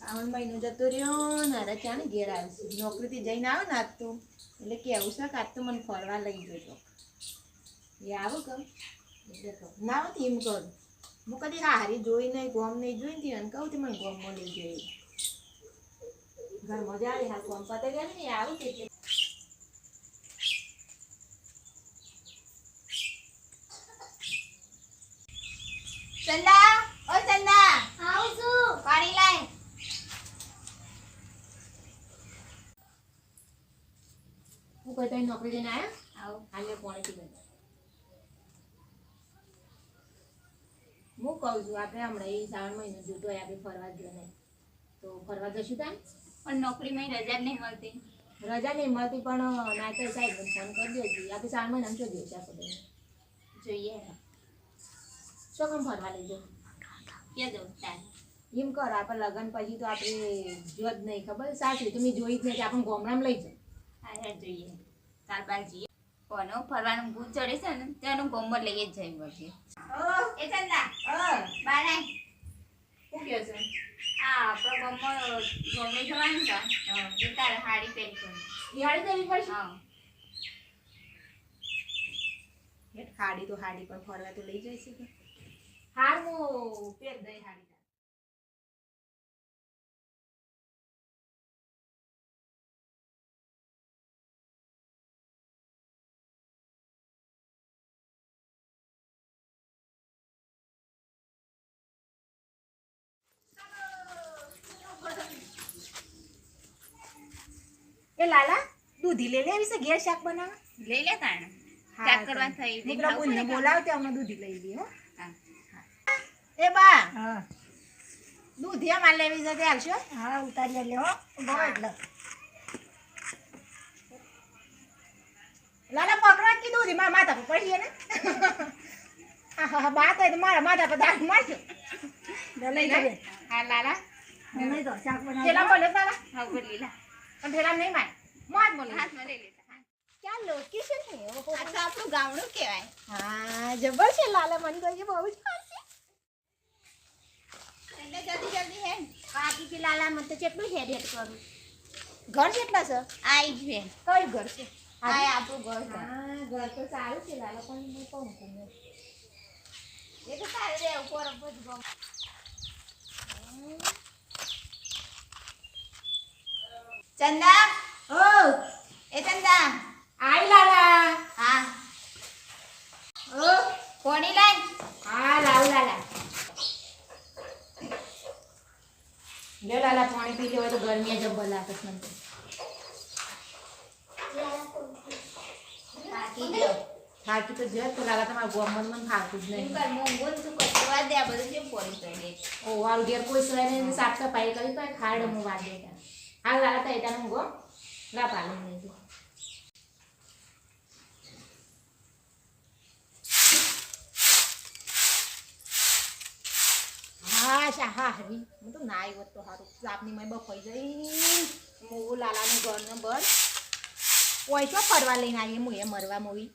શ્રાવણ મહિનો જતો રહ્યો ને અરે ક્યાં ને ઘેર આવશે નોકરીથી જઈને આવે ને આજ તો એટલે કેવું છે કે આજ તો મને ફરવા લઈ જજો એ આવું કર એટલે કહું ના હોય એમ કરું હું કદી હારી જોઈ નહીં ગોમ નહીં જોઈ ને અને કહું મને ગોમમાં લઈ જઈ ઘર મજા આવે હા ગોમ પતે ગયા ને આવું કે ચંદા ઓ ચંદા આવું છું પાણી લાય હું કોઈ તો નોકરી જઈને આવ્યા આવો હાલે પાણીથી ગઈ હું કહું છું આપણે હમણાં એ શ્રાવણ મહિનો જોતો હોય આપણે ફરવા ગયો નહીં તો ફરવા જશું ત્યાં પણ નોકરીમાં રજા નહીં મળતી રજા નહીં મળતી પણ ના તો સાહેબ ફોન કરી દો આપણે શ્રાવણ મહિનામાં શું જોઈશે આપણે જોઈએ શું કામ ફરવા લઈ જાઓ ક્યાં જવું તાર એમ કરો આપણે લગ્ન પછી તો આપણે જો જ નહીં ખબર સાચી તો મેં જોઈ જ નહીં કે આપણે ગામડામાં લઈ જાઓ હા જોઈએ તાર બાર જઈએ કોનો ફરવાનું ભૂત ચડે છે ને તેનું ગોમર લઈ જ જઈ પડશે એ ચંદા બારાય શું કહે છે આ આપણો ગોમર ગોમે જવાનું છે એ તારે હાડી પહેરશું દિવાળી દેવી પડશે હા હાડી તો હાડી પણ ફરવા તો લઈ જઈશું કે હાર હું પહેર દઈ હાડી એ લાલા દૂધી લે લેવી છે ઘેર શાક બનાવવા લઈ લે તાણે ચાક કરવા થઈ દીકરા બોલને બોલાવતે અમે દૂધી લઈ લઈએ હો હા એ બા હા દૂધી અમારે લેવી છે તે આવશો હા ઉતારી લે હો બહુ એટલે લાલા પકડવા કી દૂધી મારા માથા પર પડીએ ને હા બાત હોય તો મારા માથા પર દાગ મારજો લઈ જઈએ હા લાલા નહીં તો શાક પેલા બનાવી બોલે લાલા હા લીલા પણ પેલા નહીં માર મોત બોલે હાથમાં લઈ લેતા ક્યાં લોકેશન છે ઓહો આ તો આપણું ગામડું કહેવાય હા જબર છે લાલા મને તો બહુ જ ખાસી એટલે જલ્દી જલ્દી હે બાકી કે લાલા મને તો કેટલું હેડ હેડ કરું ઘર કેટલા છે આઈ જ બે કયું ઘર છે આ આપણું ઘર છે હા ઘર તો સારું છે લાલા પણ હું કહું તમને એ તો તારે રે ઉપર બધું ગમ ચંદા ઓ એ ચંદા આઈ લાલા હા ઓ કોણી લાઈ હા લાવ લાલા લે લાલા પાણી પી લેવાય તો ગરમી જબ્બર લાગે છે મને બાકી જો થાકી તો જય તો લાલા તમારા ગોમન મને થાકું જ એમ નહીં કર મોંઘો ને તું કચવા દે આ બધું કેમ પોણી કરી દે ઓ વાલ ઘેર કોઈ સવાય નહીં સાફ સફાઈ કરી તો ખાડ હું વાગે હા લાલા તો એતા હું ગો લા પાલી નહીં જો હા ચા હા હરી હું તો ના આવ્યો તો સારું સાપની મેં બફાઈ જઈ હું લાલાનું ઘરનો બર ઓય છો ફરવા લઈને આવીએ હું એ મરવા મોવી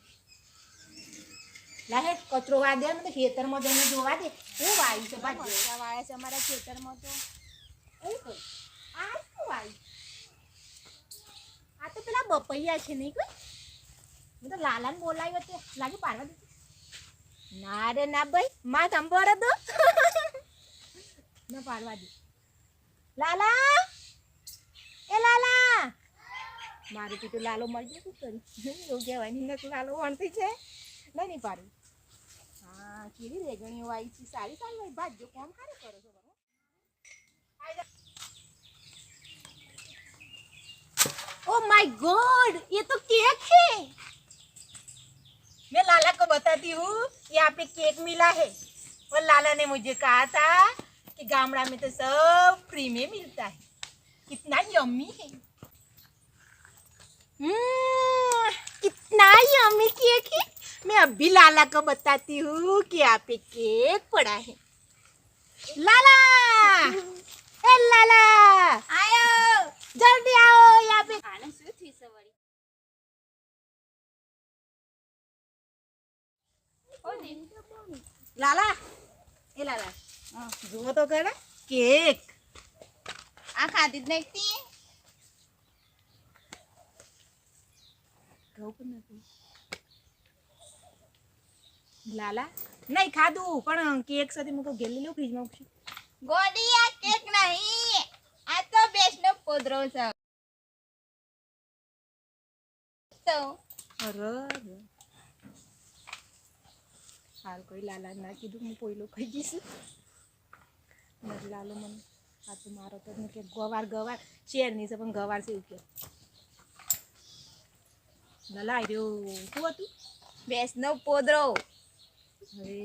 લાહે કચરો વાદે ને તો ખેતરમાં જઈને જોવા દે હું વાયુ છે ભાઈ જોવા વાળા છે અમારા ખેતરમાં તો એવું કઈ આ શું વાયુ આ તો પેલા બપૈયા છે નહીં કોઈ મેં તો લાલાને બોલાવ્યો તે લાગે પાડવા દે ના રે ના ભાઈ માં સંભાળે તો ના પાડવા દે લાલા એ લાલા મારું પીટું લાલો મળી જતું કરી એવું કહેવાય નહીં લાલો વણતી છે નહીં પાડું હા કેવી રેગણીઓ આવી છે સારી સારી ભાઈ ભાજો કોમ સારું કરો છો બરાબર ओ माय गॉड ये तो केक है मैं लाला को बताती हूँ यहाँ पे केक मिला है और लाला ने मुझे कहा था कि गामड़ा में तो सब फ्री में मिलता है कितना यम्मी है कितना यम्मी केक है मैं अभी लाला को बताती हूँ कि यहाँ पे केक पड़ा है लाला ए लाला આયો जल्दी आओ यहाँ पे આને શું થઈ સવારી लाला ए लाला जुओ तो खरा केक આ ખાધી જ નહીં તી ઘઉં પણ નથી લાલા નહીં ખાધું પણ કેક સાથે મૂકો ઘેર લઈ લો ફ્રીજમાં મૂકશું ગોડી આ કેક નહીં આ તો બેસનો પોદરો છે તો અરે હાલ કોઈ લાલા ના કીધું હું પોઈલો ખાઈ જઈશ નથી લાલો મને આ તો મારો તો કે ગવાર શેર નહીં છે પણ ગવાર છે એવું કે લાલા આવ્યો શું હતું બેસનો પોદરો હવે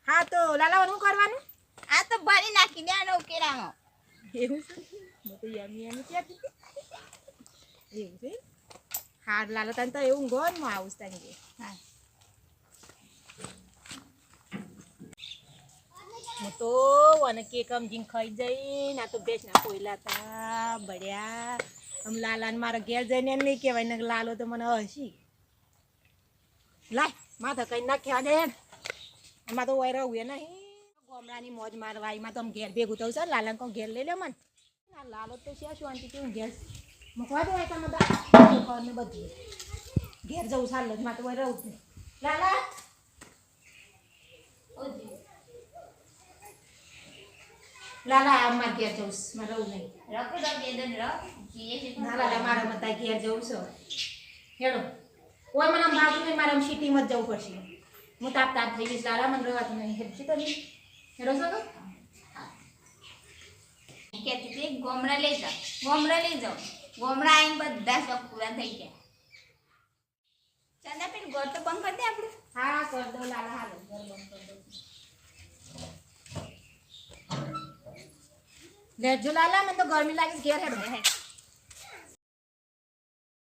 હા તો લાલા શું કરવાનું આ તો ભરી નાખી દે આનો ઉકેલામાં એવું છે હું તો યમી યમી કહેતી હતી એવું છે હાર લાલો તને તો એવું ગોન માં આવું તને કે હા હું તો અને કેક સમજીને ખાઈ જઈને આ તો બેસના પોયલા હતા બળ્યા આમ લાલાને મારા ઘેર જઈને એમ નહીં કહેવાય ને લાલો તો મને હસી લાય માથા કઈ નાખ્યા દે એમાં તો વય રહું એ નહીં ગોમડાની મોજ મારવા એમાં તો આમ ઘેર ભેગું થયું છે લાલાને કહું ઘેર લઈ લે મને ના લાલો તો છે શાંતિ કેવું ઘેર મૂકવા દે તમે ને બધું ઘેર જવું ચાલે માં તો વય રહું જ નહીં લાલા લાલા અમારે ઘેર જવું છે મારે રહું નહીં રખો તો બેદન રખ જીએ છે ના લાલા મારા મતા ઘેર જવું છે હેડો કોઈ મને આમ બાજુ નહીં મારે આમ સિટીમાં જ જવું પડશે હું તાપ થઈ ગઈશ લાલા મને રહેવાતું નહીં હેડશે તો નહીં હેડો છો તો કહેતી હતી ગોમડા લઈ જાઓ ગોમડા આવીને બધા શોખ પૂરા થઈ ગયા ચાંદા પેન ગોળ તો બંધ કરી દે આપણે હા કર દો લાલા હાલો ઘર બંધ કરી દો લેજો લાલા મને તો ગરમી લાગી ઘેર હેડો